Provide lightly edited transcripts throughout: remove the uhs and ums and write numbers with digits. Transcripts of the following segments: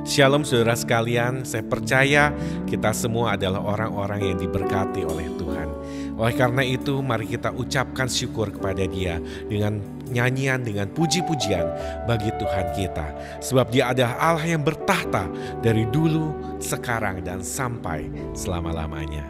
Shalom saudara sekalian, saya percaya kita semua adalah orang-orang yang diberkati oleh Tuhan. Oleh karena itu mari kita ucapkan syukur kepada Dia dengan nyanyian, dengan puji-pujian bagi Tuhan kita. Sebab Dia adalah Allah yang bertahta dari dulu, sekarang, dan sampai selama-lamanya.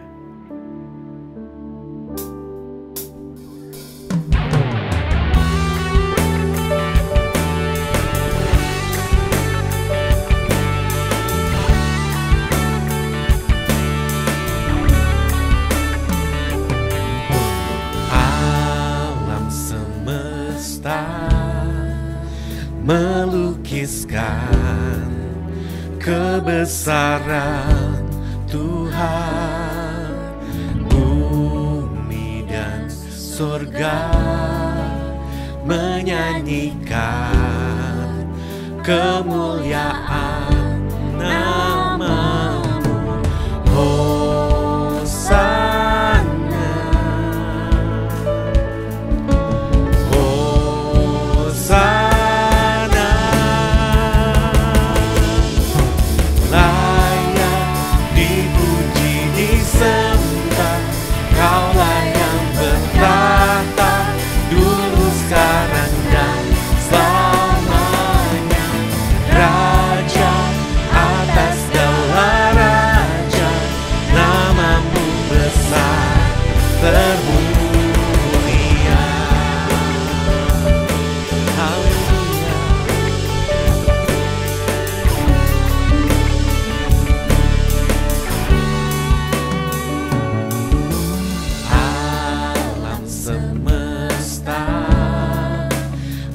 Melukiskan kebesaran Tuhan, bumi dan surga menyanyikan kemuliaan nama-Mu. Hosana, Hosana.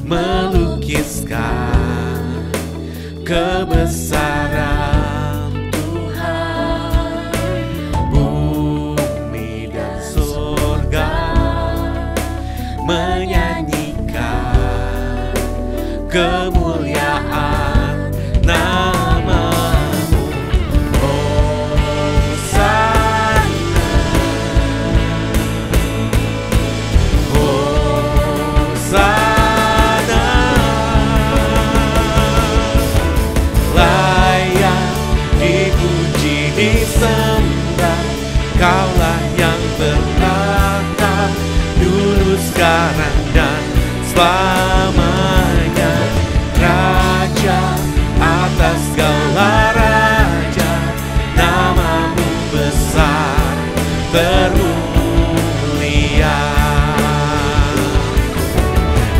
Melukiskan kebesaran Tuhan, bumi dan surga menyanyikan kemuliaan nama-Mu. Hosana, Hosana. Disembah, Kaulah yang bertahta dulu, sekarang, dan selamanya. Raja atas segala raja, nama-Mu besar termulia.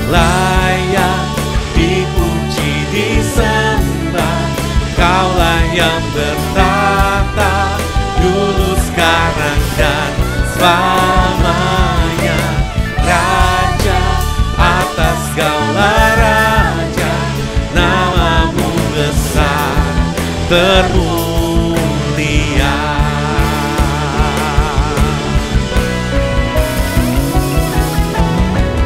Layak dipuji, disembah, Kaulah yang bertahta dulu, sekarang, dan selamanya. Raja atas segala raja, nama-Mu besar termulia.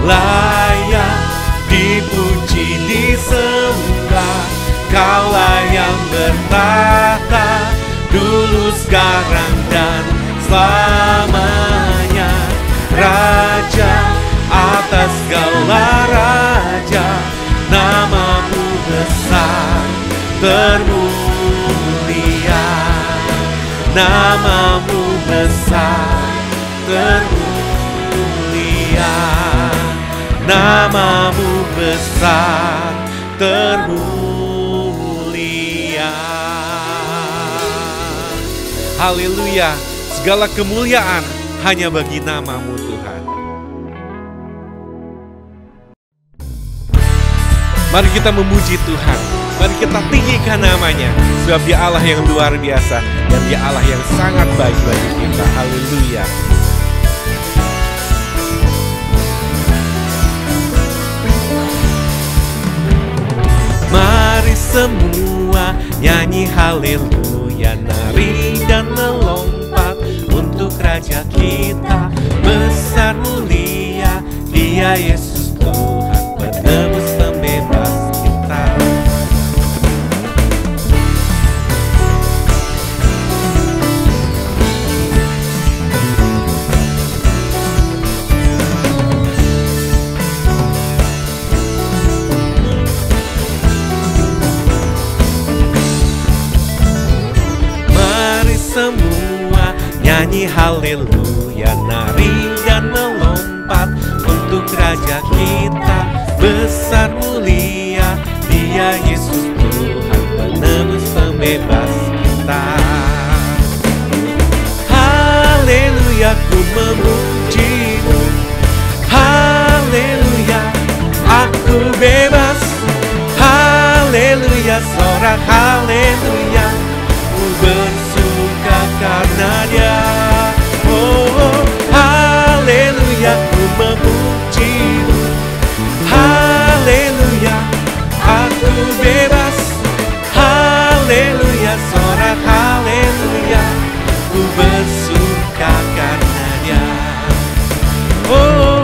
Layak dipuji, disembah, Kaulah yang bertahta dulu, sekarang, dan selamanya. Raja atas segala raja, nama-Mu besar termulia. Nama-Mu besar termulia. Nama-Mu besar termulia. Haleluya, segala kemuliaan hanya bagi nama-Mu Tuhan. Mari kita memuji Tuhan, mari kita tinggikan namanya, sebab Dia Allah yang luar biasa dan Dia Allah yang sangat baik bagi kita. Haleluya. Mari semua nyanyi haleluya, nari dan melompat untuk Raja kita. Besar mulia Dia, Yesus Tuhan, penebus pembebas kita. nyanyi haleluya, nari dan melompat untuk Raja kita. Besar mulia Dia Yesus Tuhan, penebus pembebas kita. Haleluya, ku memuji-Mu. Haleluya, aku bebas. Haleluya, sorak haleluya, ku bersuka karena Dia. Oh, haleluya, ku memuji-Mu. Haleluya, aku bebas. Haleluya, sorak haleluya, ku bersuka karena Dia. Oh,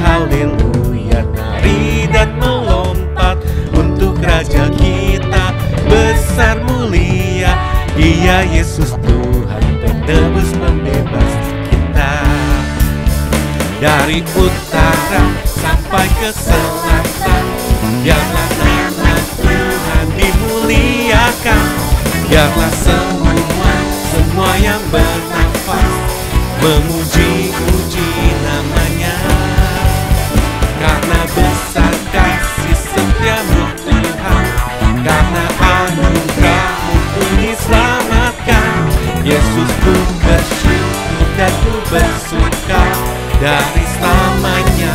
haleluya, nari dan melompat untuk Raja kita. Besar mulia Dia Yesus Tuhan, penebus pembebas kita. Dari utara sampai ke selatan, biarlah nama Tuhan dimuliakan. Biarlah semua yang bernafas memuji-muji namanya. Karena besar kasih setia-Mu Tuhan, karena anugerah-Mu ku diselamatkan. Yesus, ku bersyukur dan ku bersuka dari selamanya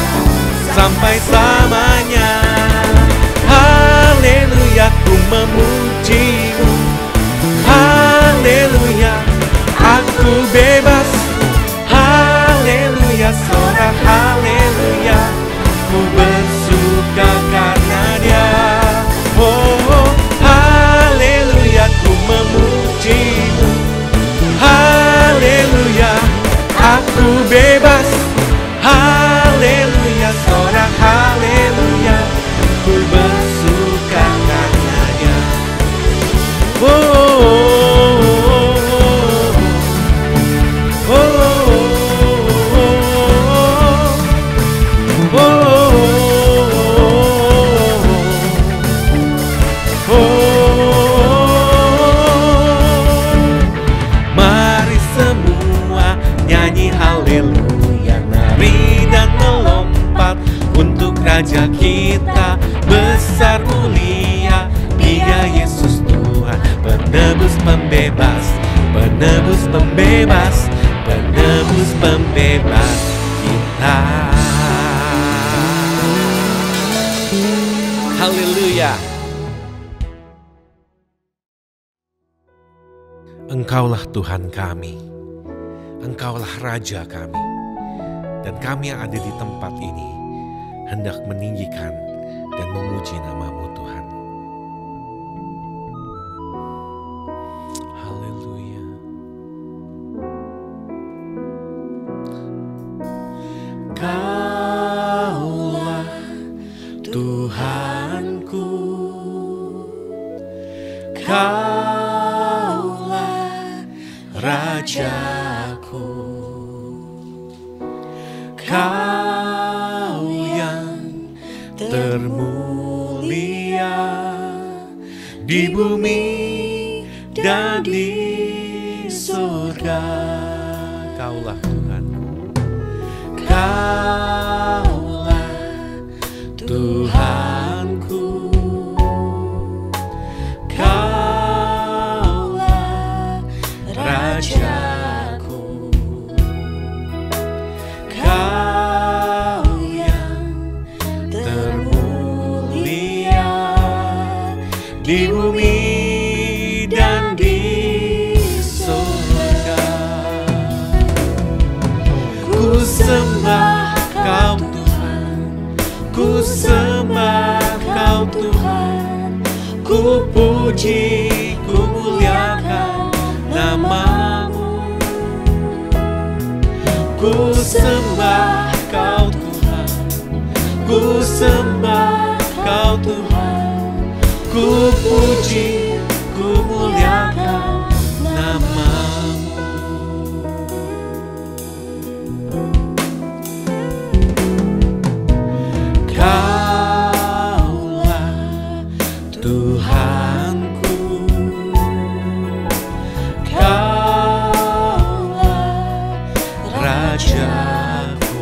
sampai selamanya. Haleluya, ku memuji-Mu. Haleluya, aku bebas. Haleluya, sorak haleluya, ku bersuka karena Dia. Oh, haleluya, ku memuji-Mu. Haleluya, aku bebas. Haleluya, sorak haleluya, ku bersuka karena Dia. Mari semua nyanyi haleluya, nari dan melompat untuk Raja kita. Besar mulia Dia Yesus Tuhan, penebus pembebas, penebus pembebas, penebus pembebas kita. Haleluya. Engkaulah Tuhan kami, Engkaulah Raja kami, dan kami yang ada di tempat ini hendak meninggikan dan memuji nama-Mu Tuhan. Haleluya. Kaulah Tuhanku, Kaulah Rajaku, Kau yang termulia di bumi dan di surga. Kaulah Tuhanku, Kaulah Tuhanku, Kaulah Rajaku, Kau yang termulia di bumi dan di surga. Ku sembah Kau Tuhan, ku sembah Kau Tuhan, ku puji, ku muliakan nama-Mu. Ku sembah Kau Tuhan, ku sembah Kau Tuhan, ku puji, ku ku muliakan nama-Mu. Kaulah Tuhanku, Kaulah Rajaku,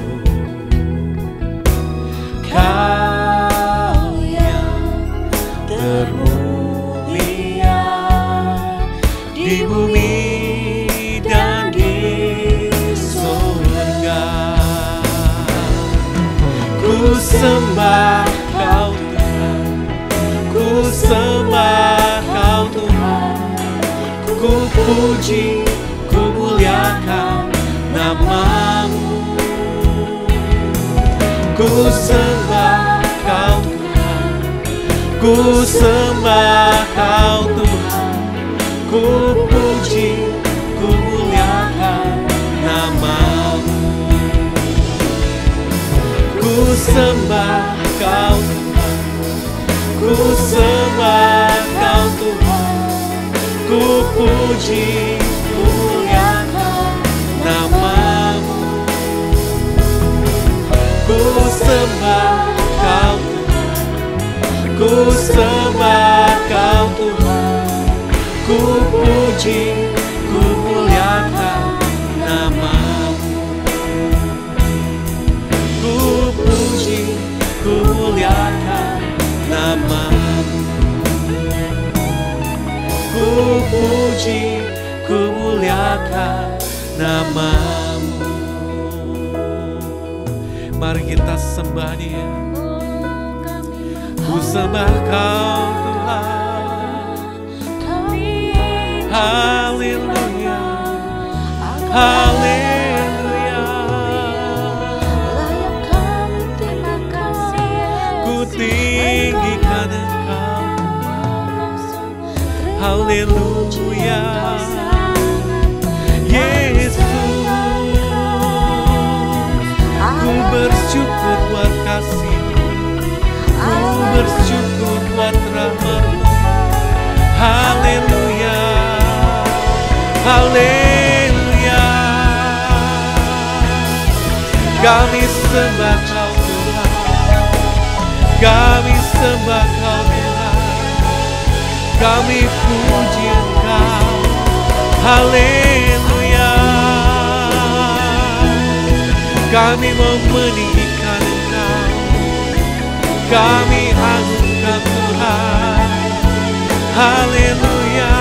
Kau yang termulia di bumi dan di surga. Ku sembah Kau Tuhan, ku sembah Kau Tuhan, ku puji, ku muliakan nama-Mu. Ku sembah Kau Tuhan, ku sembah Kau Tuhan, ku puji, ku muliakan nama-Mu. Ku sembah Kau Tuhan, ku sembah Kau Tuhan, ku puji, ku muliakan nama-Mu. Ku sembah Kau Tuhan, ku sembah Kau Tuhan, ku puji, ku muliakan nama-Mu. Ku puji, ku muliakan nama-Mu. Ku puji, ku muliakan nama-Mu. Mari kita sembah Dia. Ku sembah Kau Tuhan. Haleluya, haleluya. Ku tinggikan Engkau. Haleluya, Yesus. Ku bersyukur buat kasih-Mu, ku bersyukur buat rahmat-Mu. Haleluya, haleluya. Kami sembah Kau Tuhan, kami sembah Kau Tuhan, kami puji Engkau. Haleluya. Kami mau meninggikan Engkau, kami agungkan Tuhan. Haleluya.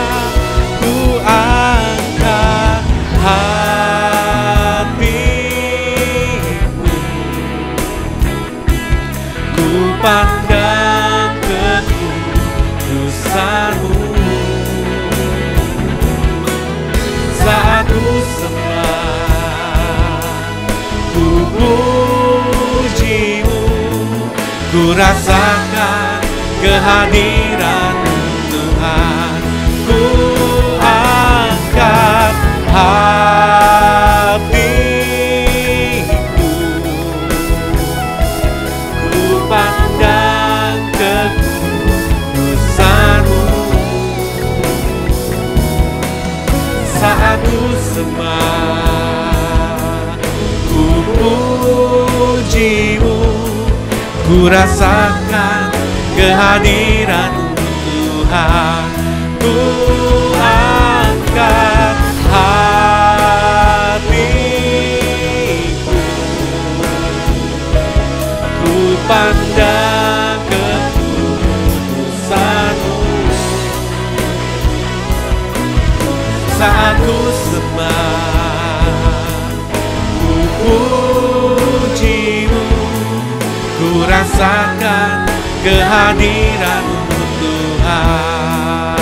Ku angkat hatiku, ku pandang kekudusan-Mu. Saat ku sembah, ku puji-Mu, ku rasakan kehadiran-Mu Tuhan. Ku angkat hatiku, ku pandang kekudusan-Mu. Saat ku sembah, ku puji-Mu, ku rasakan kehadiran-Mu Tuhan. Ku angkat hatiku, ku pandang kekudusan-Mu. Saat ku sembah, ku puji-Mu, ku rasakan kehadiran-Mu Tuhan.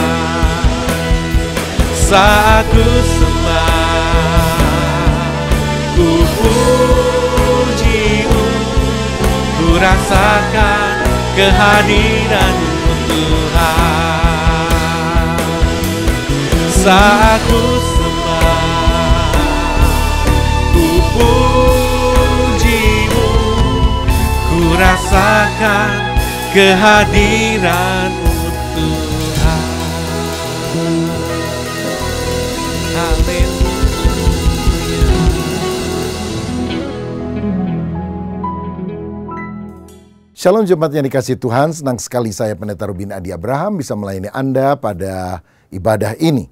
Saat ku sembah, ku puji-Mu, ku rasakan kehadiran-Mu Tuhan. Saat ku sembah, ku puji-Mu, ku rasakan kehadiran-Mu Tuhan. Shalom jemaat yang dikasihi Tuhan, senang sekali saya Pendeta Rubin Adi Abraham bisa melayani Anda pada ibadah ini.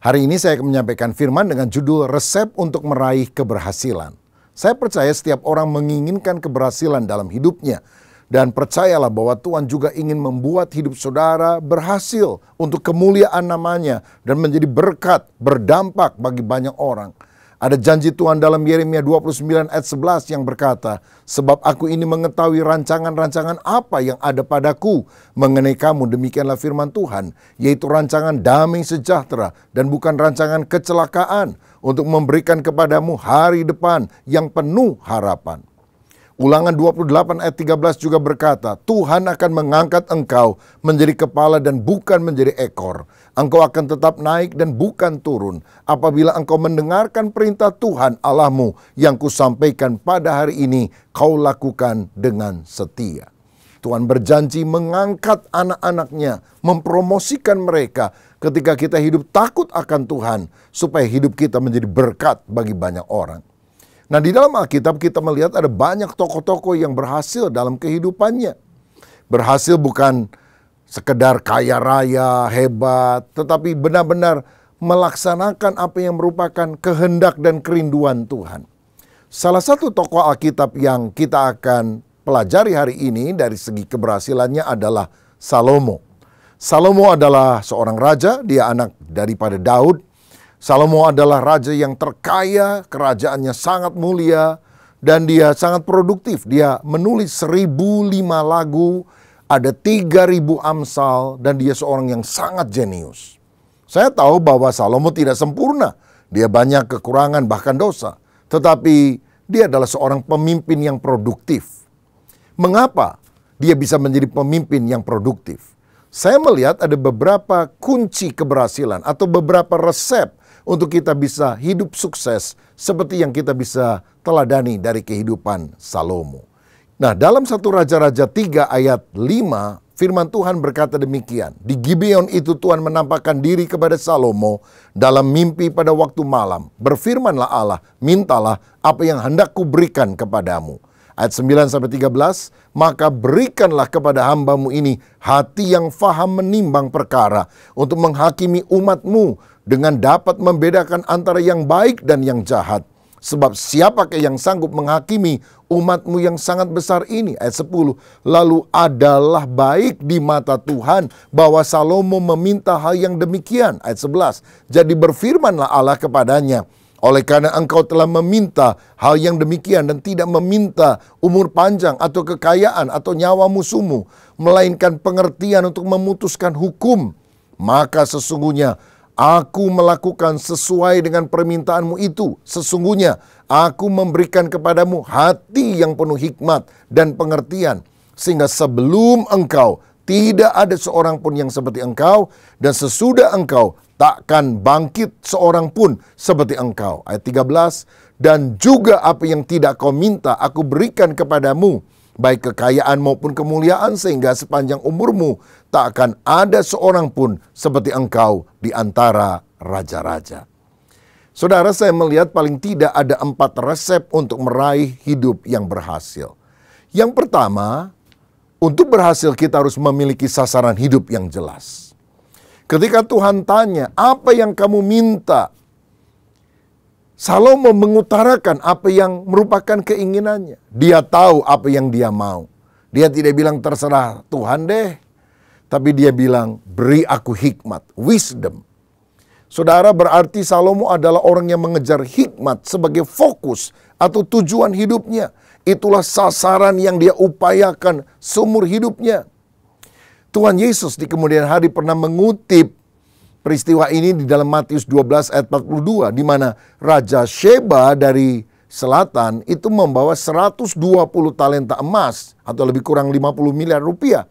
Hari ini saya akan menyampaikan firman dengan judul Resep untuk Meraih Keberhasilan. Saya percaya setiap orang menginginkan keberhasilan dalam hidupnya. Dan percayalah bahwa Tuhan juga ingin membuat hidup saudara berhasil untuk kemuliaan namanya dan menjadi berkat, berdampak bagi banyak orang. Ada janji Tuhan dalam Yeremia 29 ayat 11 yang berkata, "Sebab aku ini mengetahui rancangan-rancangan apa yang ada padaku mengenai kamu, demikianlah firman Tuhan, yaitu rancangan damai sejahtera dan bukan rancangan kecelakaan, untuk memberikan kepadamu hari depan yang penuh harapan." Ulangan 28 ayat 13 juga berkata, "Tuhan akan mengangkat engkau menjadi kepala dan bukan menjadi ekor. Engkau akan tetap naik dan bukan turun, apabila engkau mendengarkan perintah Tuhan Allahmu yang kusampaikan pada hari ini, kau lakukan dengan setia." Tuhan berjanji mengangkat anak-anaknya, mempromosikan mereka ketika kita hidup takut akan Tuhan, supaya hidup kita menjadi berkat bagi banyak orang. Nah, di dalam Alkitab kita melihat ada banyak tokoh-tokoh yang berhasil dalam kehidupannya. Berhasil bukan sekedar kaya raya, hebat, tetapi benar-benar melaksanakan apa yang merupakan kehendak dan kerinduan Tuhan. Salah satu tokoh Alkitab yang kita akan pelajari hari ini dari segi keberhasilannya adalah Salomo. Salomo adalah seorang raja, dia anak daripada Daud. Salomo adalah raja yang terkaya, kerajaannya sangat mulia, dan dia sangat produktif. Dia menulis 1005 lagu, ada 3000 amsal, dan dia seorang yang sangat jenius. Saya tahu bahwa Salomo tidak sempurna. Dia banyak kekurangan, bahkan dosa. Tetapi dia adalah seorang pemimpin yang produktif. Mengapa dia bisa menjadi pemimpin yang produktif? Saya melihat ada beberapa kunci keberhasilan atau beberapa resep untuk kita bisa hidup sukses seperti yang kita bisa teladani dari kehidupan Salomo. Nah, dalam 1 Raja-Raja 3 ayat 5, firman Tuhan berkata demikian. Di Gibeon itu Tuhan menampakkan diri kepada Salomo dalam mimpi pada waktu malam. Berfirmanlah Allah, mintalah apa yang hendak kuberikan kepadamu. Ayat 9-13, maka berikanlah kepada hambamu ini hati yang faham menimbang perkara untuk menghakimi umatmu dengan dapat membedakan antara yang baik dan yang jahat. Sebab siapakah yang sanggup menghakimi umatmu yang sangat besar ini? Ayat 10, lalu adalah baik di mata Tuhan bahwa Salomo meminta hal yang demikian. Ayat 11, jadi berfirmanlah Allah kepadanya, oleh karena engkau telah meminta hal yang demikian dan tidak meminta umur panjang atau kekayaan atau nyawa musuhmu, melainkan pengertian untuk memutuskan hukum, maka sesungguhnya aku melakukan sesuai dengan permintaanmu itu. Sesungguhnya aku memberikan kepadamu hati yang penuh hikmat dan pengertian, sehingga sebelum engkau tidak ada seorang pun yang seperti engkau, dan sesudah engkau takkan bangkit seorang pun seperti engkau. Ayat 13, dan juga apa yang tidak kau minta aku berikan kepadamu, baik kekayaan maupun kemuliaan, sehingga sepanjang umurmu tak akan ada seorang pun seperti engkau di antara raja-raja. Saudara, saya melihat paling tidak ada 4 resep untuk meraih hidup yang berhasil. Yang pertama, untuk berhasil kita harus memiliki sasaran hidup yang jelas. Ketika Tuhan tanya, apa yang kamu minta? Salomo mengutarakan apa yang merupakan keinginannya. Dia tahu apa yang dia mau. Dia tidak bilang terserah Tuhan deh. Tapi dia bilang, beri aku hikmat, wisdom. Saudara, berarti Salomo adalah orang yang mengejar hikmat sebagai fokus atau tujuan hidupnya. Itulah sasaran yang dia upayakan seumur hidupnya. Tuhan Yesus di kemudian hari pernah mengutip peristiwa ini di dalam Matius 12 ayat 42, di mana Raja Sheba dari selatan itu membawa 120 talenta emas atau lebih kurang 50 miliar rupiah.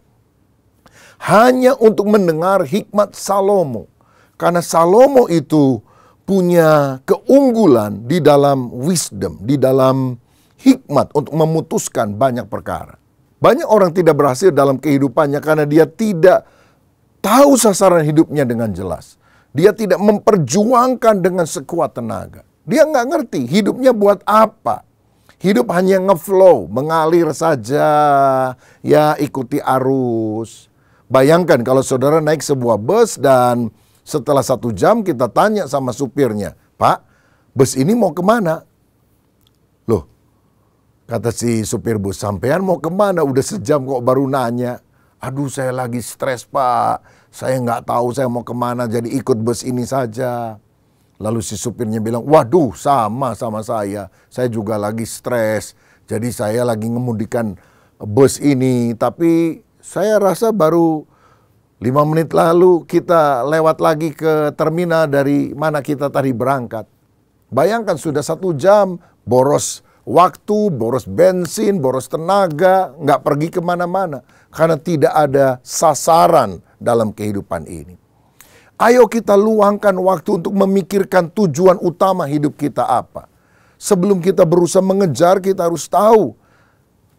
Hanya untuk mendengar hikmat Salomo. Karena Salomo itu punya keunggulan di dalam wisdom, di dalam hikmat untuk memutuskan banyak perkara. Banyak orang tidak berhasil dalam kehidupannya karena dia tidak tahu sasaran hidupnya dengan jelas. Dia tidak memperjuangkan dengan sekuat tenaga. Dia nggak ngerti hidupnya buat apa. Hidup hanya ngeflow, mengalir saja, ya ikuti arus. Bayangkan kalau saudara naik sebuah bus dan setelah 1 jam kita tanya sama supirnya, "Pak, bus ini mau kemana?" Loh, kata si supir bus, "Sampean mau kemana? Udah sejam kok baru nanya." "Aduh, saya lagi stres, Pak. Saya nggak tahu saya mau kemana, jadi ikut bus ini saja." Lalu si supirnya bilang, "Waduh, sama saya. Saya juga lagi stres. Jadi saya lagi ngemudikan bus ini. Tapi saya rasa baru 5 menit lalu kita lewat lagi ke terminal dari mana kita tadi berangkat." Bayangkan sudah 1 jam, boros waktu, boros bensin, boros tenaga, nggak pergi kemana-mana. Karena tidak ada sasaran dalam kehidupan ini. Ayo kita luangkan waktu untuk memikirkan tujuan utama hidup kita apa. Sebelum kita berusaha mengejar, kita harus tahu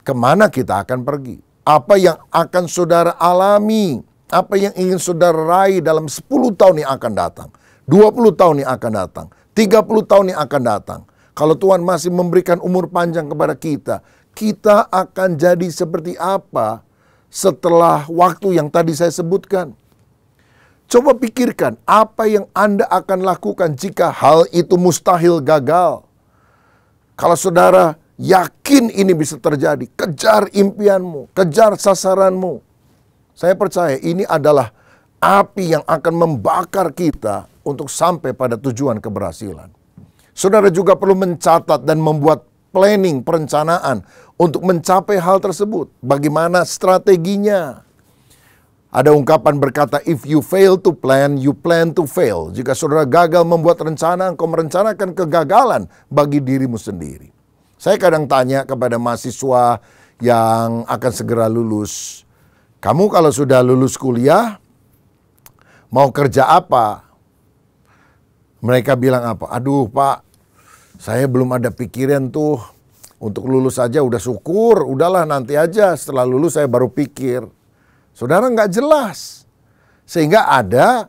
kemana kita akan pergi. Apa yang akan saudara alami, apa yang ingin saudara raih dalam 10 tahun yang akan datang, 20 tahun yang akan datang, 30 tahun yang akan datang. Kalau Tuhan masih memberikan umur panjang kepada kita, kita akan jadi seperti apa setelah waktu yang tadi saya sebutkan. Coba pikirkan apa yang Anda akan lakukan jika hal itu mustahil gagal. Kalau saudara yakin ini bisa terjadi, kejar impianmu, kejar sasaranmu. Saya percaya ini adalah api yang akan membakar kita untuk sampai pada tujuan keberhasilan. Saudara juga perlu mencatat dan membuat planning, perencanaan untuk mencapai hal tersebut. Bagaimana strateginya? Ada ungkapan berkata, "If you fail to plan, you plan to fail." Jika saudara gagal membuat rencana, engkau merencanakan kegagalan bagi dirimu sendiri. Saya kadang tanya kepada mahasiswa yang akan segera lulus, "Kamu kalau sudah lulus kuliah, mau kerja apa?" Mereka bilang apa? "Aduh Pak, saya belum ada pikiran tuh. Untuk lulus aja udah syukur, udahlah nanti aja setelah lulus saya baru pikir." Saudara nggak jelas. Sehingga ada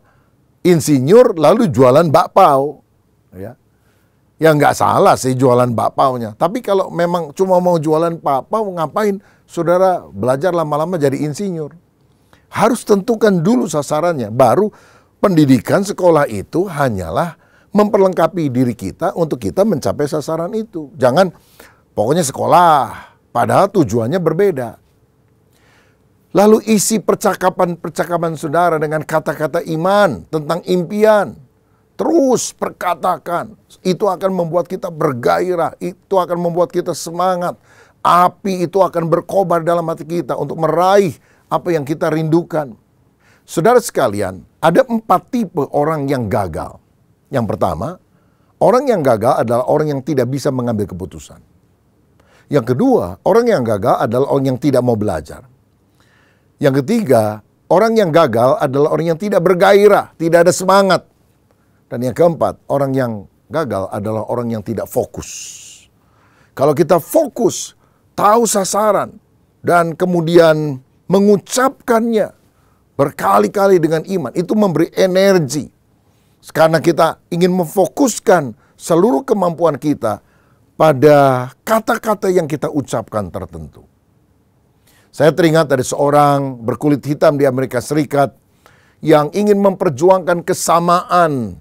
insinyur lalu jualan bakpao. Ya nggak salah sih jualan bakpaonya. Tapi kalau memang cuma mau jualan bakpao, ngapain saudara belajar lama-lama jadi insinyur? Harus tentukan dulu sasarannya. Baru pendidikan sekolah itu hanyalah memperlengkapi diri kita untuk kita mencapai sasaran itu. Jangan pokoknya sekolah, padahal tujuannya berbeda. Lalu isi percakapan saudara dengan kata-kata iman tentang impian. Terus perkatakan. Itu akan membuat kita bergairah. Itu akan membuat kita semangat. Api itu akan berkobar dalam hati kita untuk meraih apa yang kita rindukan. Saudara sekalian, ada 4 tipe orang yang gagal. Yang pertama, orang yang gagal adalah orang yang tidak bisa mengambil keputusan. Yang kedua, orang yang gagal adalah orang yang tidak mau belajar. Yang ketiga, orang yang gagal adalah orang yang tidak bergairah, tidak ada semangat. Dan yang keempat, orang yang gagal adalah orang yang tidak fokus. Kalau kita fokus, tahu sasaran, dan kemudian mengucapkannya berkali-kali dengan iman, itu memberi energi. Karena kita ingin memfokuskan seluruh kemampuan kita pada kata-kata yang kita ucapkan tertentu. Saya teringat ada seorang berkulit hitam di Amerika Serikat yang ingin memperjuangkan kesamaan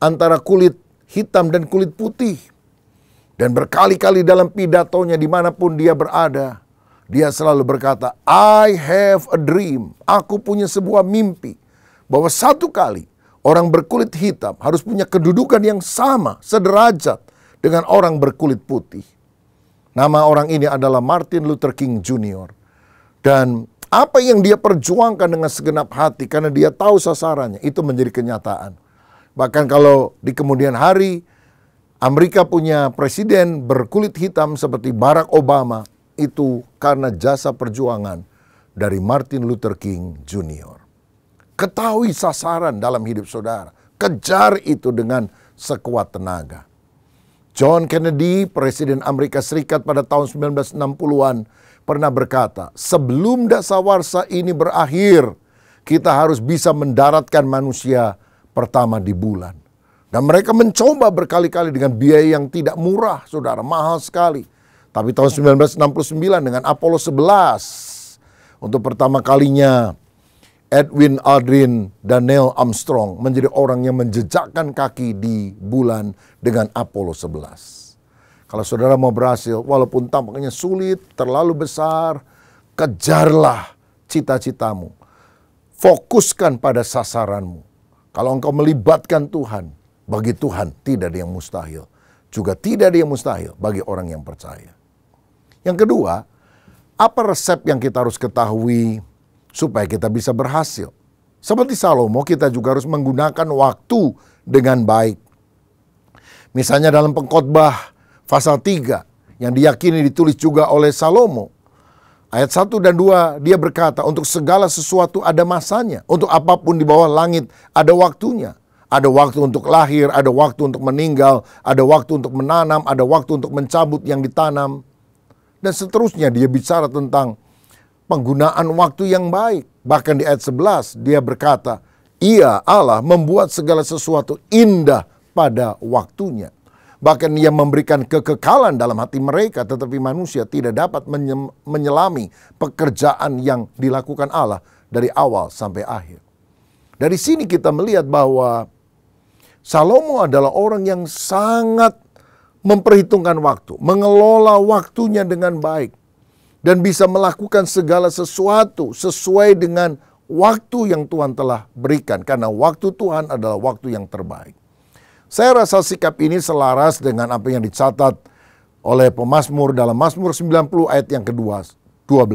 antara kulit hitam dan kulit putih. Dan berkali-kali dalam pidatonya dimanapun dia berada, dia selalu berkata, "I have a dream." Aku punya sebuah mimpi bahwa satu kali orang berkulit hitam harus punya kedudukan yang sama, sederajat dengan orang berkulit putih. Nama orang ini adalah Martin Luther King Jr. Dan apa yang dia perjuangkan dengan segenap hati karena dia tahu sasarannya, itu menjadi kenyataan. Bahkan kalau di kemudian hari Amerika punya presiden berkulit hitam seperti Barack Obama, itu karena jasa perjuangan dari Martin Luther King Jr. Ketahui sasaran dalam hidup saudara. Kejar itu dengan sekuat tenaga. John Kennedy, Presiden Amerika Serikat pada tahun 1960-an, pernah berkata, "Sebelum dasawarsa ini berakhir, kita harus bisa mendaratkan manusia pertama di bulan." Dan mereka mencoba berkali-kali dengan biaya yang tidak murah, saudara, mahal sekali. Tapi tahun 1969 dengan Apollo 11, untuk pertama kalinya Edwin Aldrin dan Neil Armstrong menjadi orang yang menjejakkan kaki di bulan dengan Apollo 11. Kalau saudara mau berhasil, walaupun tampaknya sulit, terlalu besar, kejarlah cita-citamu. Fokuskan pada sasaranmu. Kalau engkau melibatkan Tuhan, bagi Tuhan tidak ada yang mustahil. Juga tidak ada yang mustahil bagi orang yang percaya. Yang kedua, apa resep yang kita harus ketahui supaya kita bisa berhasil? Seperti Salomo, kita juga harus menggunakan waktu dengan baik. Misalnya dalam Pengkhotbah pasal 3 yang diyakini ditulis juga oleh Salomo. Ayat 1 dan 2 dia berkata, untuk segala sesuatu ada masanya. Untuk apapun di bawah langit ada waktunya. Ada waktu untuk lahir, ada waktu untuk meninggal, ada waktu untuk menanam, ada waktu untuk mencabut yang ditanam. Dan seterusnya dia bicara tentang penggunaan waktu yang baik. Bahkan di ayat 11 dia berkata, Ia Allah membuat segala sesuatu indah pada waktunya. Bahkan ia memberikan kekekalan dalam hati mereka, tetapi manusia tidak dapat menyelami pekerjaan yang dilakukan Allah dari awal sampai akhir. Dari sini kita melihat bahwa Salomo adalah orang yang sangat memperhitungkan waktu, mengelola waktunya dengan baik, dan bisa melakukan segala sesuatu sesuai dengan waktu yang Tuhan telah berikan, karena waktu Tuhan adalah waktu yang terbaik. Saya rasa sikap ini selaras dengan apa yang dicatat oleh pemazmur dalam Mazmur 90 ayat yang ke-12.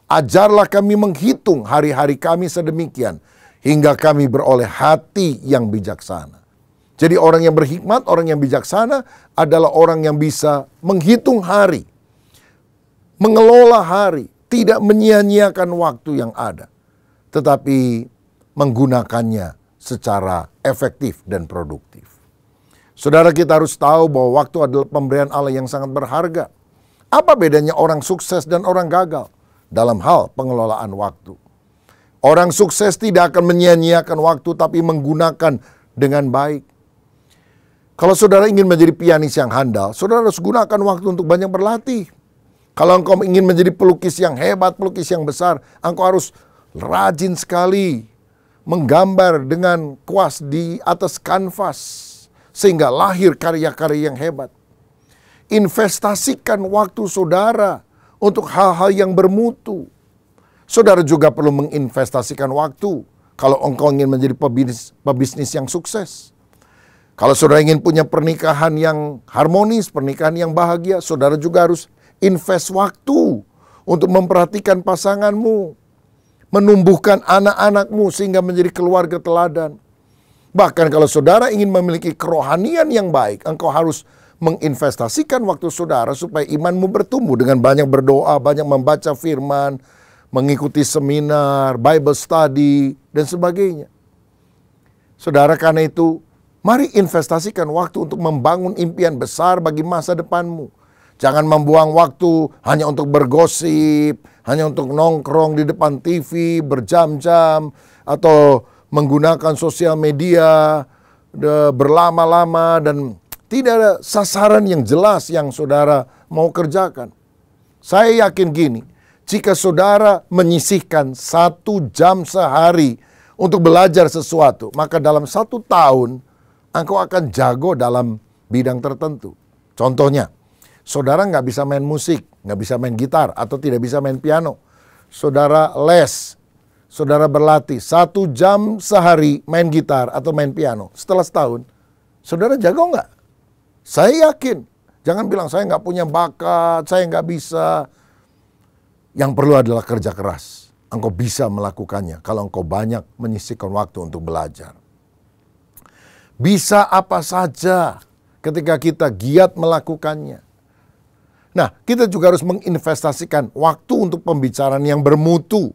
Ajarlah kami menghitung hari-hari kami sedemikian, hingga kami beroleh hati yang bijaksana. Jadi orang yang berhikmat, orang yang bijaksana adalah orang yang bisa menghitung hari, mengelola hari, tidak menyia-nyiakan waktu yang ada, tetapi menggunakannya secara efektif dan produktif. Saudara, kita harus tahu bahwa waktu adalah pemberian Allah yang sangat berharga. Apa bedanya orang sukses dan orang gagal dalam hal pengelolaan waktu? Orang sukses tidak akan menyia-nyiakan waktu, tapi menggunakan dengan baik. Kalau saudara ingin menjadi pianis yang handal, saudara harus gunakan waktu untuk banyak berlatih. Kalau engkau ingin menjadi pelukis yang hebat, pelukis yang besar, engkau harus rajin sekali menggambar dengan kuas di atas kanvas, sehingga lahir karya-karya yang hebat. Investasikan waktu saudara untuk hal-hal yang bermutu. Saudara juga perlu menginvestasikan waktu kalau engkau ingin menjadi pebisnis yang sukses. Kalau saudara ingin punya pernikahan yang harmonis, pernikahan yang bahagia, saudara juga harus invest waktu untuk memperhatikan pasanganmu, menumbuhkan anak-anakmu sehingga menjadi keluarga teladan. Bahkan kalau saudara ingin memiliki kerohanian yang baik, engkau harus menginvestasikan waktu saudara supaya imanmu bertumbuh dengan banyak berdoa, banyak membaca firman, mengikuti seminar, Bible study, dan sebagainya. Saudara, karena itu, mari investasikan waktu untuk membangun impian besar bagi masa depanmu. Jangan membuang waktu hanya untuk bergosip, hanya untuk nongkrong di depan TV berjam-jam, atau menggunakan sosial media berlama-lama dan tidak ada sasaran yang jelas yang saudara mau kerjakan. Saya yakin gini, jika saudara menyisihkan 1 jam sehari untuk belajar sesuatu, maka dalam 1 tahun engkau akan jago dalam bidang tertentu. Contohnya, saudara nggak bisa main musik, nggak bisa main gitar, atau tidak bisa main piano. Saudara les, saudara berlatih 1 jam sehari main gitar atau main piano. Setelah setahun, saudara jago nggak? Saya yakin. Jangan bilang saya nggak punya bakat, saya nggak bisa. Yang perlu adalah kerja keras. Engkau bisa melakukannya kalau engkau banyak menyisihkan waktu untuk belajar. Bisa apa saja ketika kita giat melakukannya. Nah, kita juga harus menginvestasikan waktu untuk pembicaraan yang bermutu.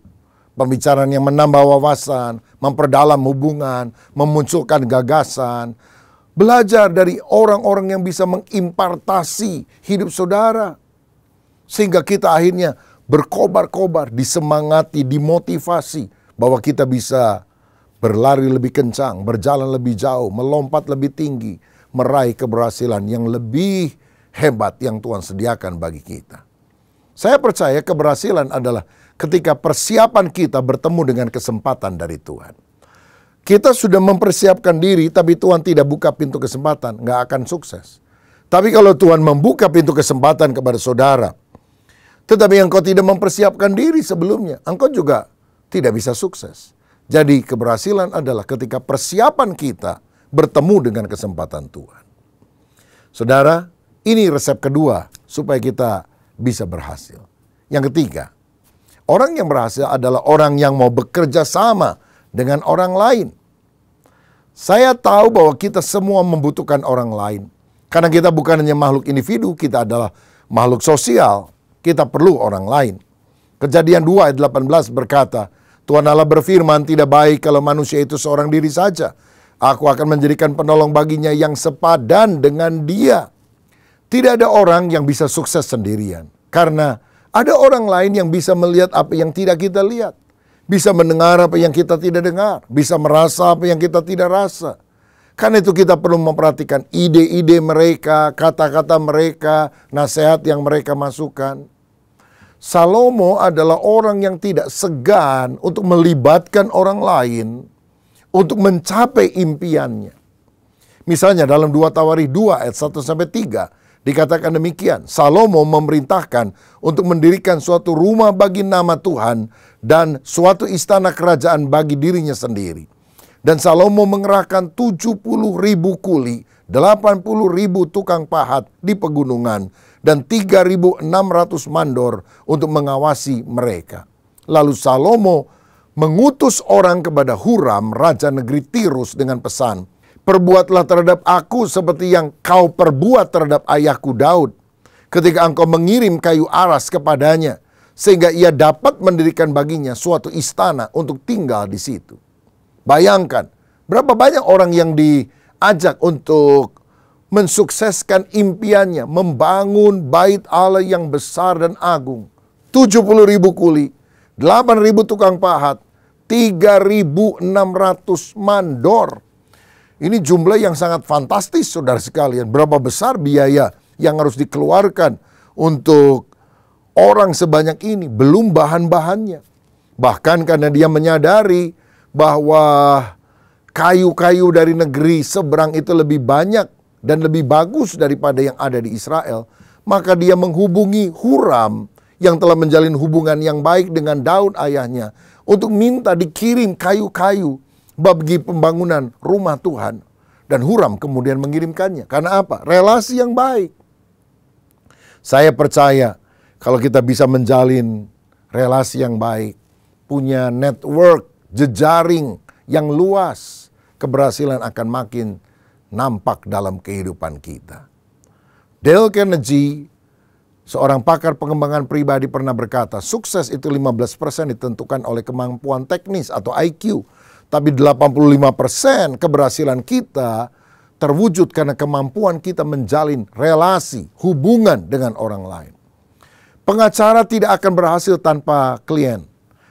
Pembicaraan yang menambah wawasan, memperdalam hubungan, memunculkan gagasan. Belajar dari orang-orang yang bisa mengimpartasi hidup saudara. Sehingga kita akhirnya berkobar-kobar, disemangati, dimotivasi bahwa kita bisa berlari lebih kencang, berjalan lebih jauh, melompat lebih tinggi, meraih keberhasilan yang lebih hebat yang Tuhan sediakan bagi kita. Saya percaya keberhasilan adalah ketika persiapan kita bertemu dengan kesempatan dari Tuhan. Kita sudah mempersiapkan diri, tapi Tuhan tidak buka pintu kesempatan, nggak akan sukses. Tapi kalau Tuhan membuka pintu kesempatan kepada saudara, tetapi engkau tidak mempersiapkan diri sebelumnya, engkau juga tidak bisa sukses. Jadi keberhasilan adalah ketika persiapan kita bertemu dengan kesempatan Tuhan. Saudara, ini resep kedua supaya kita bisa berhasil. Yang ketiga, orang yang berhasil adalah orang yang mau bekerja sama dengan orang lain. Saya tahu bahwa kita semua membutuhkan orang lain. Karena kita bukan hanya makhluk individu, kita adalah makhluk sosial. Kita perlu orang lain. Kejadian 2 ayat 18 berkata, Tuhan Allah berfirman, tidak baik kalau manusia itu seorang diri saja. Aku akan menjadikan penolong baginya yang sepadan dengan dia. Tidak ada orang yang bisa sukses sendirian. Karena ada orang lain yang bisa melihat apa yang tidak kita lihat. Bisa mendengar apa yang kita tidak dengar. Bisa merasa apa yang kita tidak rasa. Karena itu kita perlu memperhatikan ide-ide mereka, kata-kata mereka, nasihat yang mereka masukkan. Salomo adalah orang yang tidak segan untuk melibatkan orang lain untuk mencapai impiannya. Misalnya dalam 2 Tawarikh 2 ayat 1-3 dikatakan demikian. Salomo memerintahkan untuk mendirikan suatu rumah bagi nama Tuhan dan suatu istana kerajaan bagi dirinya sendiri. Dan Salomo mengerahkan 70.000 kuli, 80.000 tukang pahat di pegunungan, dan 3.600 mandor untuk mengawasi mereka. Lalu Salomo mengutus orang kepada Huram, raja negeri Tirus dengan pesan, perbuatlah terhadap aku seperti yang kau perbuat terhadap ayahku Daud, ketika engkau mengirim kayu aras kepadanya, sehingga ia dapat mendirikan baginya suatu istana untuk tinggal di situ. Bayangkan, berapa banyak orang yang diajak untuk mensukseskan impiannya, membangun bait Allah yang besar dan agung. 70.000 kuli, 8.000 tukang pahat, 3.600 mandor. Ini jumlah yang sangat fantastis, saudara sekalian. Berapa besar biaya yang harus dikeluarkan untuk orang sebanyak ini, belum bahan-bahannya. Bahkan karena dia menyadari bahwa kayu-kayu dari negeri seberang itu lebih banyak dan lebih bagus daripada yang ada di Israel, maka dia menghubungi Huram yang telah menjalin hubungan yang baik dengan Daud ayahnya untuk minta dikirim kayu-kayu bagi pembangunan rumah Tuhan. Dan Huram kemudian mengirimkannya. Karena apa? Relasi yang baik. Saya percaya kalau kita bisa menjalin relasi yang baik, punya network, jejaring yang luas, keberhasilan akan makin nampak dalam kehidupan kita. Dale Carnegie, seorang pakar pengembangan pribadi, pernah berkata, sukses itu 15% ditentukan oleh kemampuan teknis atau IQ, tapi 85% keberhasilan kita terwujud karena kemampuan kita menjalin relasi, hubungan dengan orang lain. Pengacara tidak akan berhasil tanpa klien.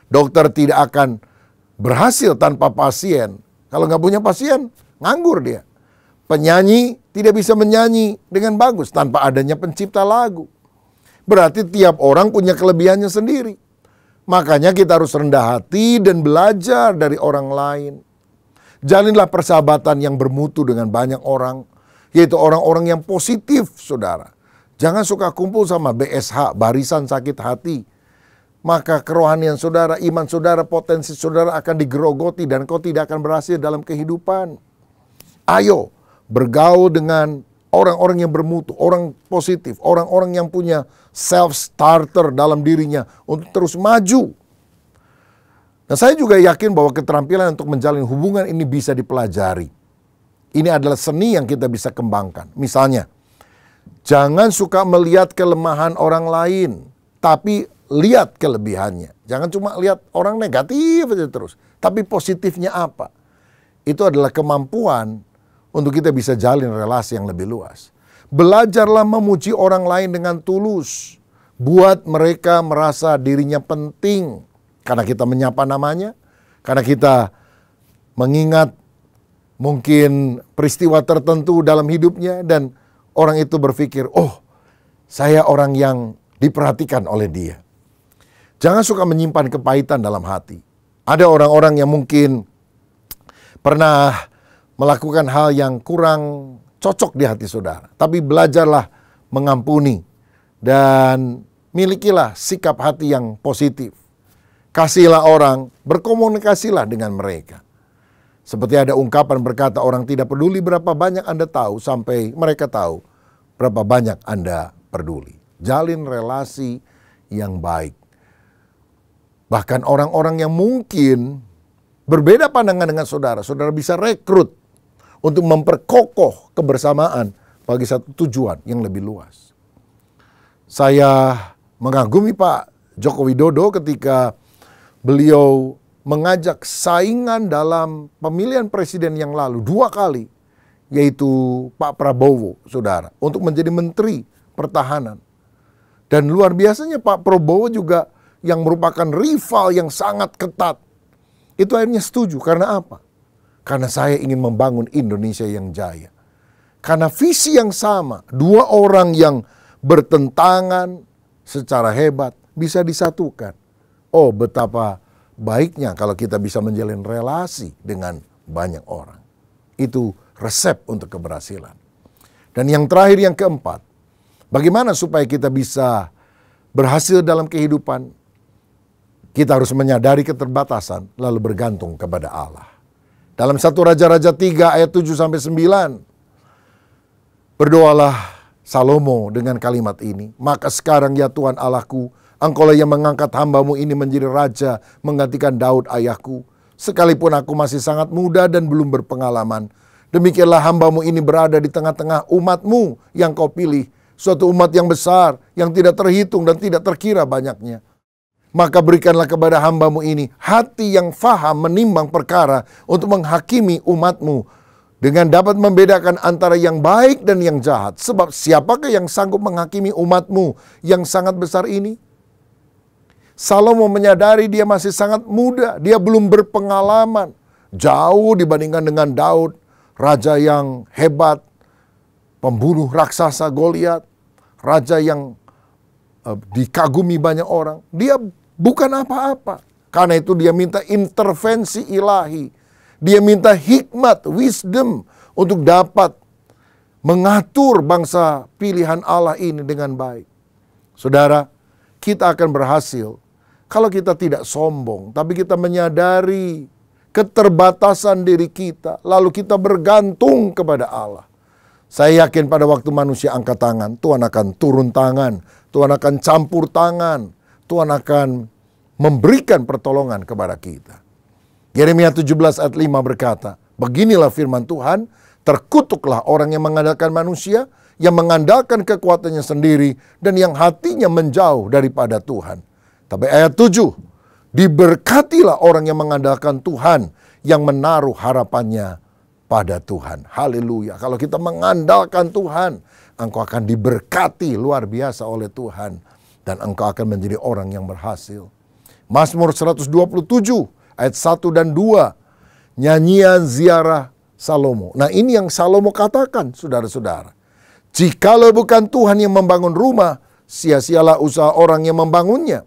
Dokter tidak akan berhasil tanpa pasien. Kalau nggak punya pasien, nganggur dia. Penyanyi tidak bisa menyanyi dengan bagus tanpa adanya pencipta lagu. Berarti tiap orang punya kelebihannya sendiri. Makanya kita harus rendah hati dan belajar dari orang lain. Jalinlah persahabatan yang bermutu dengan banyak orang, yaitu orang-orang yang positif, saudara. Jangan suka kumpul sama BSH, barisan sakit hati. Maka kerohanian saudara, iman saudara, potensi saudara akan digerogoti dan kau tidak akan berhasil dalam kehidupan. Ayo bergaul dengan orang-orang yang bermutu, orang positif, orang-orang yang punya self-starter dalam dirinya untuk terus maju. Nah, saya juga yakin bahwa keterampilan untuk menjalin hubungan ini bisa dipelajari. Ini adalah seni yang kita bisa kembangkan. Misalnya, jangan suka melihat kelemahan orang lain, tapi lihat kelebihannya. Jangan cuma lihat orang negatif aja terus, tapi positifnya apa? Itu adalah kemampuan untuk kita bisa jalin relasi yang lebih luas. Belajarlah memuji orang lain dengan tulus. Buat mereka merasa dirinya penting. Karena kita menyapa namanya. Karena kita mengingat mungkin peristiwa tertentu dalam hidupnya. Dan orang itu berpikir, oh Saya orang yang diperhatikan oleh Dia. Jangan suka menyimpan kepahitan dalam hati. Ada orang-orang yang mungkin pernah melakukan hal yang kurang cocok di hati saudara. Tapi belajarlah mengampuni dan milikilah sikap hati yang positif. Kasihilah orang, berkomunikasilah dengan mereka. Seperti ada ungkapan berkata, orang tidak peduli berapa banyak Anda tahu sampai mereka tahu berapa banyak Anda peduli. Jalin relasi yang baik. Bahkan orang-orang yang mungkin berbeda pandangan dengan saudara, saudara bisa rekrut untuk memperkokoh kebersamaan bagi satu tujuan yang lebih luas. Saya mengagumi Pak Joko Widodo ketika beliau mengajak saingan dalam pemilihan presiden yang lalu 2 kali, yaitu Pak Prabowo, saudara, untuk menjadi Menteri Pertahanan. Dan luar biasanya Pak Prabowo juga yang merupakan rival yang sangat ketat, itu akhirnya setuju. Karena apa? Karena saya ingin membangun Indonesia yang jaya. Karena visi yang sama, 2 orang yang bertentangan secara hebat bisa disatukan. Oh, betapa baiknya kalau kita bisa menjalin relasi dengan banyak orang. Itu resep untuk keberhasilan. Dan yang terakhir, yang keempat, bagaimana supaya kita bisa berhasil dalam kehidupan? Kita harus menyadari keterbatasan lalu bergantung kepada Allah. Dalam 1 Raja-Raja 3 ayat 7-9, berdoalah Salomo dengan kalimat ini. Maka sekarang ya Tuhan Allahku, Engkaulah yang mengangkat hamba-Mu ini menjadi raja menggantikan Daud ayahku. Sekalipun aku masih sangat muda dan belum berpengalaman, demikianlah hamba-Mu ini berada di tengah-tengah umat-Mu yang Kau pilih. Suatu umat yang besar, yang tidak terhitung dan tidak terkira banyaknya. Maka berikanlah kepada hamba-Mu ini hati yang faham menimbang perkara untuk menghakimi umat-Mu, dengan dapat membedakan antara yang baik dan yang jahat. Sebab siapakah yang sanggup menghakimi umat-Mu yang sangat besar ini? Salomo menyadari dia masih sangat muda, dia belum berpengalaman. Jauh dibandingkan dengan Daud, raja yang hebat, pembunuh raksasa Goliat, raja yang dikagumi banyak orang. Dia bukan apa-apa. Karena itu dia minta intervensi ilahi. Dia minta hikmat, wisdom untuk dapat mengatur bangsa pilihan Allah ini dengan baik. Saudara, kita akan berhasil kalau kita tidak sombong, tapi kita menyadari keterbatasan diri kita, lalu kita bergantung kepada Allah. Saya yakin pada waktu manusia angkat tangan, Tuhan akan turun tangan, Tuhan akan campur tangan, Tuhan akan memberikan pertolongan kepada kita. Yeremia 17 ayat 5 berkata, beginilah firman Tuhan, terkutuklah orang yang mengandalkan manusia, yang mengandalkan kekuatannya sendiri, dan yang hatinya menjauh daripada Tuhan. Tapi ayat 7, diberkatilah orang yang mengandalkan Tuhan, yang menaruh harapannya pada Tuhan. Haleluya. Kalau kita mengandalkan Tuhan, engkau akan diberkati luar biasa oleh Tuhan. Dan engkau akan menjadi orang yang berhasil. Mazmur 127 ayat 1 dan 2. Nyanyian ziarah Salomo. Nah, ini yang Salomo katakan, saudara-saudara. Jikalau bukan Tuhan yang membangun rumah, sia-sialah usaha orang yang membangunnya.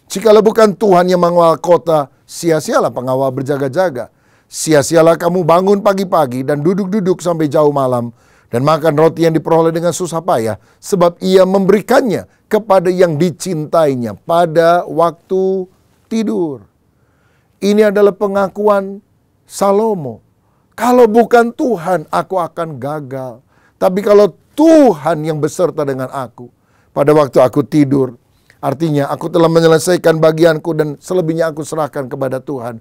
Jikalau bukan Tuhan yang mengawal kota, sia-sialah pengawal berjaga-jaga. Sia-sialah kamu bangun pagi-pagi dan duduk-duduk sampai jauh malam, dan makan roti yang diperoleh dengan susah payah, sebab ia memberikannya kepada yang dicintainya pada waktu tidur. Ini adalah pengakuan Salomo. Kalau bukan Tuhan, aku akan gagal. Tapi kalau Tuhan yang beserta dengan aku, pada waktu aku tidur, artinya aku telah menyelesaikan bagianku dan selebihnya aku serahkan kepada Tuhan.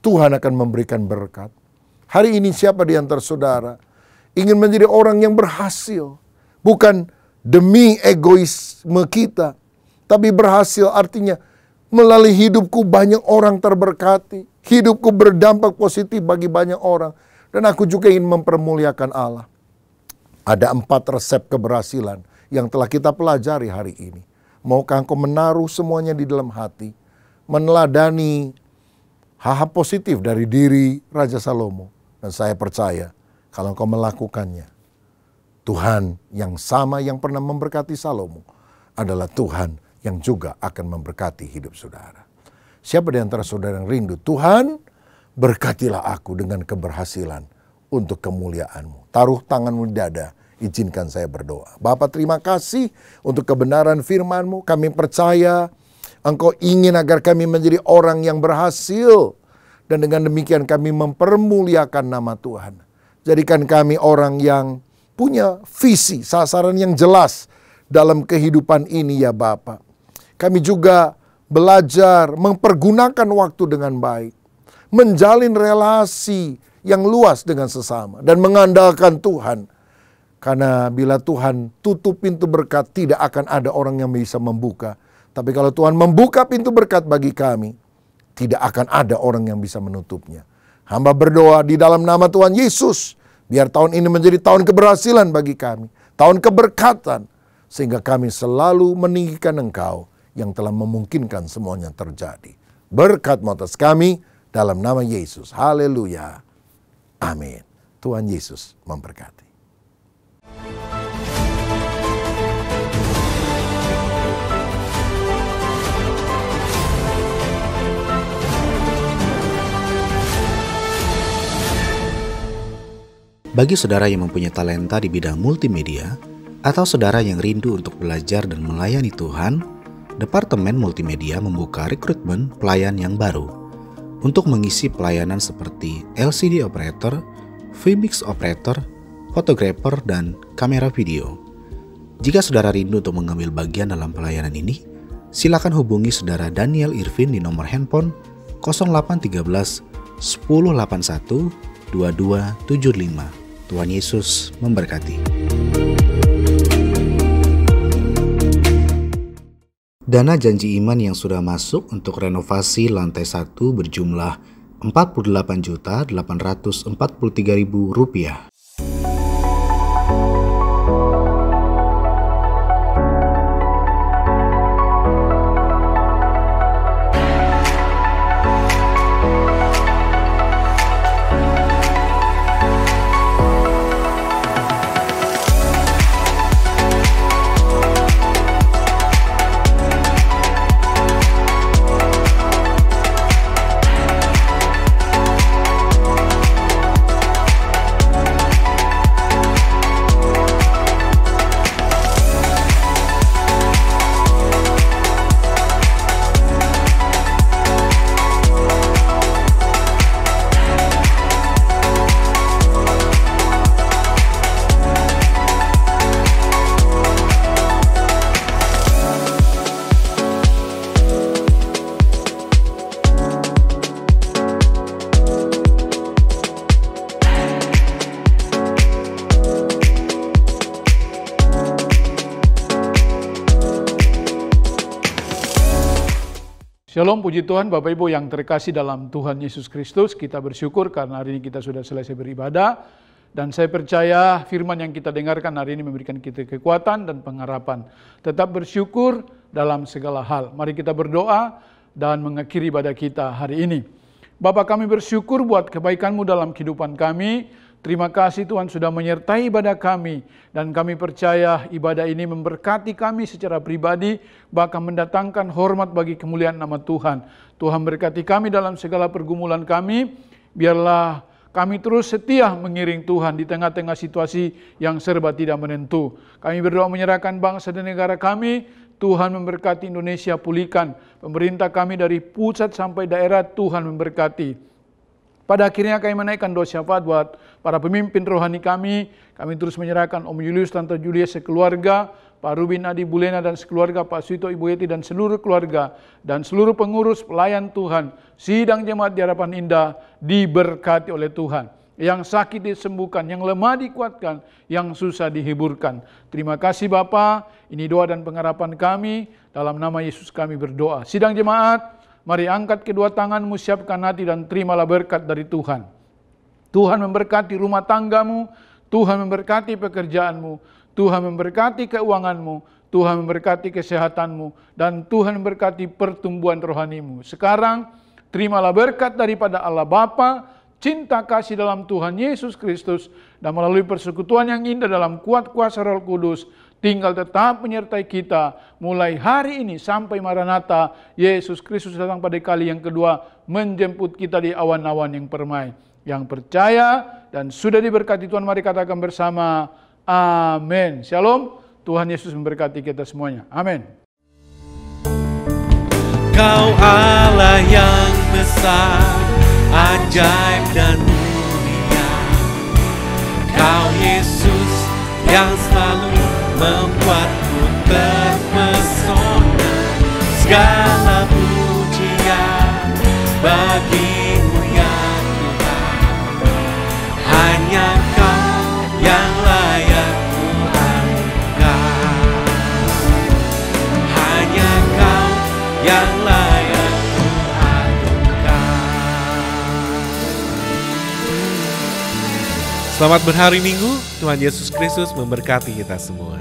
Tuhan akan memberikan berkat. Hari ini siapa di antara saudara ingin menjadi orang yang berhasil? Bukan demi egoisme kita, tapi berhasil artinya melalui hidupku banyak orang terberkati. Hidupku berdampak positif bagi banyak orang. Dan aku juga ingin mempermuliakan Allah. Ada 4 resep keberhasilan yang telah kita pelajari hari ini. Maukah engkau menaruh semuanya di dalam hati? Meneladani hal-hal positif dari diri Raja Salomo. Dan saya percaya kalau engkau melakukannya, Tuhan yang sama yang pernah memberkati Salomo adalah Tuhan yang juga akan memberkati hidup saudara. Siapa di antara saudara yang rindu, Tuhan berkatilah aku dengan keberhasilan untuk kemuliaan-Mu. Taruh tanganmu di dada, izinkan saya berdoa. Bapa, terima kasih untuk kebenaran firman-Mu. Kami percaya Engkau ingin agar kami menjadi orang yang berhasil. Dan dengan demikian kami mempermuliakan nama Tuhan. Jadikan kami orang yang punya visi, sasaran yang jelas dalam kehidupan ini ya Bapa. Kami juga belajar mempergunakan waktu dengan baik. Menjalin relasi yang luas dengan sesama. Dan mengandalkan Tuhan. Karena bila Tuhan tutup pintu berkat, tidak akan ada orang yang bisa membuka. Tapi kalau Tuhan membuka pintu berkat bagi kami, tidak akan ada orang yang bisa menutupnya. Hamba berdoa di dalam nama Tuhan Yesus, biar tahun ini menjadi tahun keberhasilan bagi kami. Tahun keberkatan, sehingga kami selalu meninggikan Engkau yang telah memungkinkan semuanya terjadi. Berkat-Mu atas kami, dalam nama Yesus. Haleluya. Amin. Tuhan Yesus memberkati. Bagi saudara yang mempunyai talenta di bidang multimedia, atau saudara yang rindu untuk belajar dan melayani Tuhan, Departemen Multimedia membuka rekrutmen pelayan yang baru untuk mengisi pelayanan seperti LCD Operator, VMix Operator, Fotografer, dan kamera video. Jika saudara rindu untuk mengambil bagian dalam pelayanan ini, silakan hubungi saudara Daniel Irvin di nomor handphone 0813 1081 2275. Tuhan Yesus memberkati. Dana janji iman yang sudah masuk untuk renovasi lantai 1 berjumlah Rp48.843.000. Shalom, puji Tuhan, Bapak Ibu yang terkasih dalam Tuhan Yesus Kristus. Kita bersyukur karena hari ini kita sudah selesai beribadah. Dan saya percaya firman yang kita dengarkan hari ini memberikan kita kekuatan dan pengharapan. Tetap bersyukur dalam segala hal. Mari kita berdoa dan mengakhiri ibadah kita hari ini. Bapa, kami bersyukur buat kebaikan-Mu dalam kehidupan kami. Terima kasih Tuhan sudah menyertai ibadah kami. Dan kami percaya ibadah ini memberkati kami secara pribadi, bahkan mendatangkan hormat bagi kemuliaan nama Tuhan. Tuhan berkati kami dalam segala pergumulan kami. Biarlah kami terus setia mengiring Tuhan di tengah-tengah situasi yang serba tidak menentu. Kami berdoa menyerahkan bangsa dan negara kami. Tuhan memberkati Indonesia, pulihkan pemerintah kami dari pusat sampai daerah. Tuhan memberkati. Pada akhirnya kami menaikkan doa syafaat buat para pemimpin rohani kami. Kami terus menyerahkan Om Julius, Tante Julia sekeluarga, Pak Rubin, Adi Bulena dan sekeluarga, Pak Suito, Ibu Yeti dan seluruh keluarga, dan seluruh pengurus pelayan Tuhan. Sidang jemaat di Harapan Indah diberkati oleh Tuhan. Yang sakit disembuhkan, yang lemah dikuatkan, yang susah dihiburkan. Terima kasih Bapa. Ini doa dan pengharapan kami. Dalam nama Yesus kami berdoa. Sidang jemaat, mari angkat kedua tanganmu, siapkan hati dan terimalah berkat dari Tuhan. Tuhan memberkati rumah tanggamu, Tuhan memberkati pekerjaanmu, Tuhan memberkati keuanganmu, Tuhan memberkati kesehatanmu, dan Tuhan memberkati pertumbuhan rohanimu. Sekarang, terimalah berkat daripada Allah Bapa, cinta kasih dalam Tuhan Yesus Kristus, dan melalui persekutuan yang indah dalam kuat kuasa Roh Kudus, tinggal tetap menyertai kita mulai hari ini sampai Maranatha, Yesus Kristus datang pada kali yang kedua, menjemput kita di awan-awan yang permai. Yang percaya dan sudah diberkati Tuhan, mari katakan bersama, amin. Shalom, Tuhan Yesus memberkati kita semuanya. Amin. Kau Allah yang besar, ajaib dan mulia. Kau Yesus yang selalu membuatku terpesona. Segala pujian bagimu ya Tuhan. Hanya Kau yang layak kuangkat. Hanya Kau yang layak kuagungkan. Selamat berhari Minggu, Tuhan Yesus Kristus memberkati kita semua.